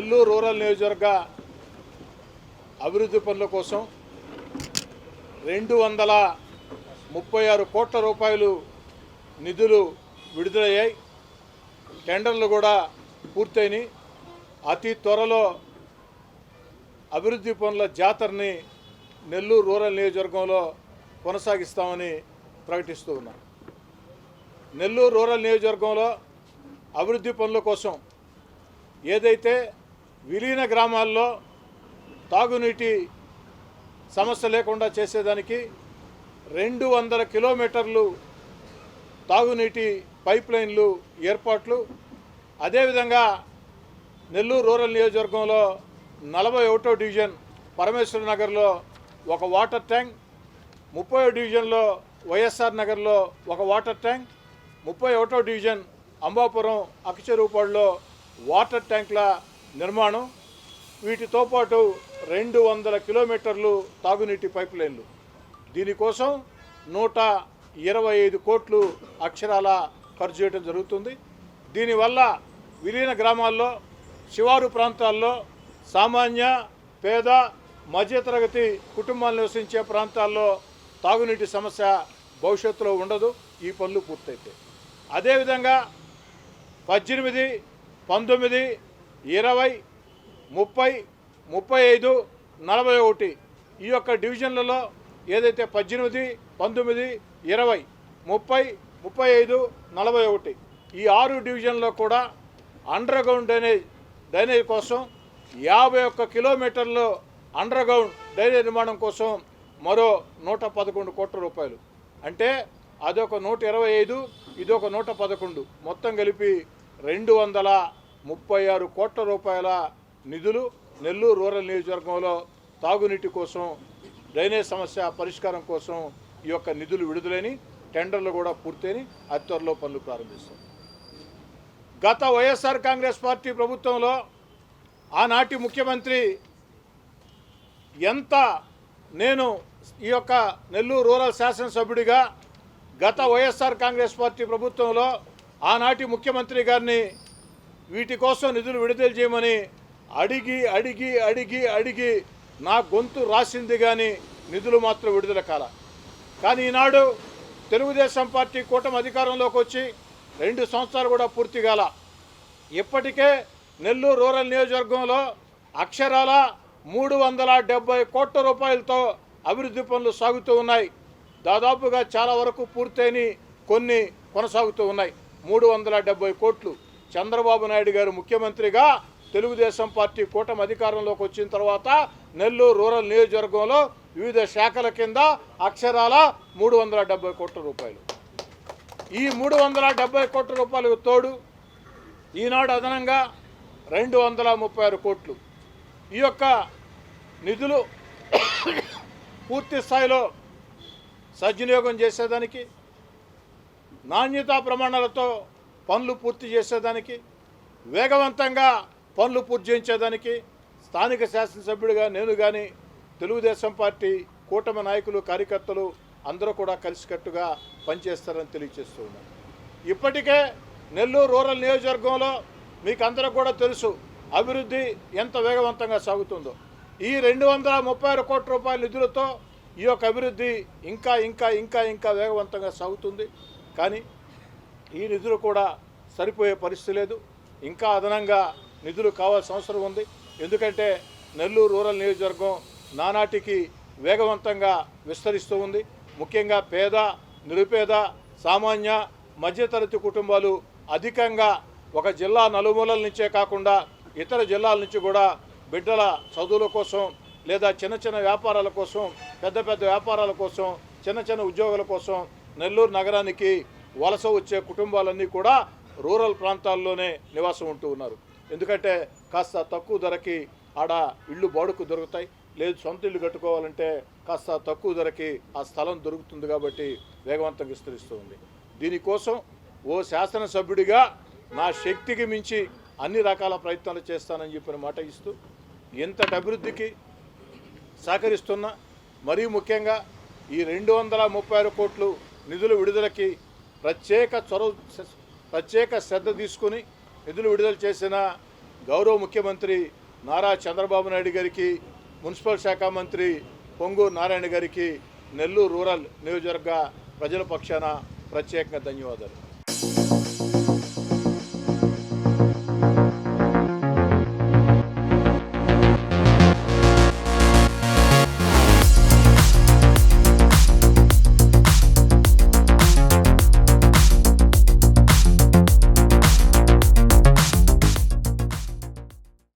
Nellore rural నియోజకవర్గ అభివృద్ధి పనుల కోసం 236 కోట్ల రూపాయలు నిధులు విడుదలయ్యాయి. టెండర్లు కూడా పూర్తయినాయి. అతి త్వరలో అభివృద్ధి పనుల జాతరని నెల్లూరు రూరల్ నియోజకవర్గంలో కొనసాగిస్తామని ప్రకటిస్తూ ఉన్నాం. నెల్లూరు రూరల్ నియోజకవర్గంలో అభివృద్ధి పనుల కోసం ఏదైతే విలీన గ్రామాల్లో తాగునీటి సమస్య లేకుండా చేసేదానికి 200 కిలోమీటర్లు తాగునీటి పైప్ లైన్లు ఏర్పాట్లు, అదేవిధంగా నెల్లూరు రూరల్ నియోజకవర్గంలో 41వ డివిజన్ పరమేశ్వర నగర్లో ఒక వాటర్ ట్యాంక్, 30వ డివిజన్లో వైఎస్ఆర్ నగర్లో ఒక వాటర్ ట్యాంక్, 31వ డివిజన్ అంబాపురం అకచెరువుపాడులో వాటర్ ట్యాంకుల నిర్మాణం, వీటితో పాటు 200 కిలోమీటర్లు తాగునీటి పైప్ లైన్లు. దీనికోసం 125 కోట్లు అక్షరాల ఖర్చు చేయడం జరుగుతుంది. దీనివల్ల విలీన గ్రామాల్లో, శివారు ప్రాంతాల్లో, సామాన్య, పేద, మధ్యతరగతి కుటుంబాలు నివసించే ప్రాంతాల్లో తాగునీటి సమస్య భవిష్యత్తులో ఉండదు ఈ పనులు పూర్తయితే. అదేవిధంగా 18, 19, 20, 30, 35, 41 ఈ యొక్క డివిజన్లలో ఏదైతే 18, 19, 20, 30, 35, 41 ఈ 6 డివిజన్లో కూడా అండర్ గ్రౌండ్ డ్రైనేజ్ కోసం 51 కిలోమీటర్లు అండర్ గ్రౌండ్ డ్రైనేజ్ నిర్మాణం కోసం మరో 111 కోట్ల రూపాయలు. అంటే అదొక 125, ఇదొక 111, మొత్తం కలిపి 236 కోట్ల రూపాయల నిధులు నెల్లూరు రూరల్ నియోజకవర్గంలో తాగునీటి కోసం, డ్రైనేజ్ సమస్య పరిష్కారం కోసం ఈ యొక్క నిధులు విడుదలని, టెండర్లు కూడా పూర్తయిని అతి త్వరలో పనులు ప్రారంభిస్తాం. గత వైఎస్ఆర్ కాంగ్రెస్ పార్టీ ప్రభుత్వంలో ఆనాటి ముఖ్యమంత్రి నేను ఈ యొక్క నెల్లూరు రూరల్ శాసనసభ్యుడిగా గత వైఎస్ఆర్ కాంగ్రెస్ పార్టీ ప్రభుత్వంలో ఆనాటి ముఖ్యమంత్రి గారిని వీటి కోసం నిధులు విడుదల చేయమని అడిగి నా గొంతు రాసింది కానీ నిధులు మాత్రం విడుదల కాల. కానీ ఈనాడు తెలుగుదేశం పార్టీ కూటమి అధికారంలోకి వచ్చి 2 సంవత్సరాలు కూడా పూర్తి కాల. ఇప్పటికే నెల్లూరు రూరల్ నియోజకవర్గంలో అక్షరాల 370 కోట్ల రూపాయలతో అభివృద్ధి పనులు సాగుతూ ఉన్నాయి. దాదాపుగా చాలా వరకు పూర్తయిని, కొన్ని కొనసాగుతూ ఉన్నాయి. 370 కోట్లు చంద్రబాబు నాయుడు గారు ముఖ్యమంత్రిగా తెలుగుదేశం పార్టీ కూటమి అధికారంలోకి వచ్చిన తర్వాత నెల్లూరు రూరల్ నియోజకవర్గంలో వివిధ శాఖల కింద అక్షరాల 370 కోట్ల రూపాయలు. ఈ 370 కోట్ల రూపాయలకు తోడు ఈనాడు అదనంగా 236 కోట్లు ఈ యొక్క నిధులు పూర్తి స్థాయిలో సద్వినియోగం చేసేదానికి, నాణ్యతా ప్రమాణాలతో పనులు పూర్తి చేసేదానికి, వేగవంతంగా పనులు పూర్తి చేయించేదానికి స్థానిక శాసనసభ్యుడిగా నేను కానీ, తెలుగుదేశం పార్టీ కూటమి నాయకులు, కార్యకర్తలు అందరూ కూడా కలిసికట్టుగా పనిచేస్తారని తెలియజేస్తూ ఉన్నారు. ఇప్పటికే నెల్లూరు రూరల్ నియోజకవర్గంలో మీకు అందరూ కూడా తెలుసు అభివృద్ధి ఎంత వేగవంతంగా సాగుతుందో. ఈ 236 కోట్ల రూపాయల నిధులతో ఈ యొక్క అభివృద్ధి ఇంకా ఇంకా ఇంకా ఇంకా వేగవంతంగా సాగుతుంది. కానీ ఈ నిధులు కూడా సరిపోయే పరిస్థితి లేదు. ఇంకా అదనంగా నిధులు కావాల్సిన అవసరం ఉంది. ఎందుకంటే నెల్లూరు రూరల్ నియోజకవర్గం నానాటికి వేగవంతంగా విస్తరిస్తూ ఉంది. ముఖ్యంగా పేద, నిరుపేద, సామాన్య, మధ్యతరగతి కుటుంబాలు అధికంగా ఒక జిల్లా నలుమూలల నుంచే కాకుండా ఇతర జిల్లాల నుంచి కూడా బిడ్డల చదువుల కోసం, లేదా చిన్న చిన్న వ్యాపారాల కోసం, పెద్ద పెద్ద వ్యాపారాల కోసం, చిన్న చిన్న ఉద్యోగాల కోసం నెల్లూరు నగరానికి వలస వచ్చే కుటుంబాలన్నీ కూడా రూరల్ ప్రాంతాల్లోనే నివాసం ఉంటూ ఉన్నారు. ఎందుకంటే కాస్త తక్కువ ధరకి ఆడ ఇళ్ళు బాడుకు దొరుకుతాయి, లేదు సొంత ఇల్లు కట్టుకోవాలంటే కాస్త తక్కువ ధరకి ఆ స్థలం దొరుకుతుంది. కాబట్టి వేగవంతంగా విస్తరిస్తూ ఉంది. దీనికోసం ఓ శాసనసభ్యుడిగా నా శక్తికి మించి అన్ని రకాల ప్రయత్నాలు చేస్తానని చెప్పిన మాట ఇస్తూ, ఇంతటి అభివృద్ధికి సహకరిస్తున్న, మరీ ముఖ్యంగా ఈ 236 కోట్లు నిధుల విడుదలకి ప్రత్యేక శ్రద్ధ తీసుకుని నిధులు విడుదల చేసిన గౌరవ ముఖ్యమంత్రి నారా చంద్రబాబు నాయుడు గారికి, మున్సిపల్ శాఖ మంత్రి పొంగూరు నారాయణ గారికి, నెల్లూరు రూరల్ నియోజకవర్గ ప్రజల పక్షాన ప్రత్యేకంగా ధన్యవాదాలు.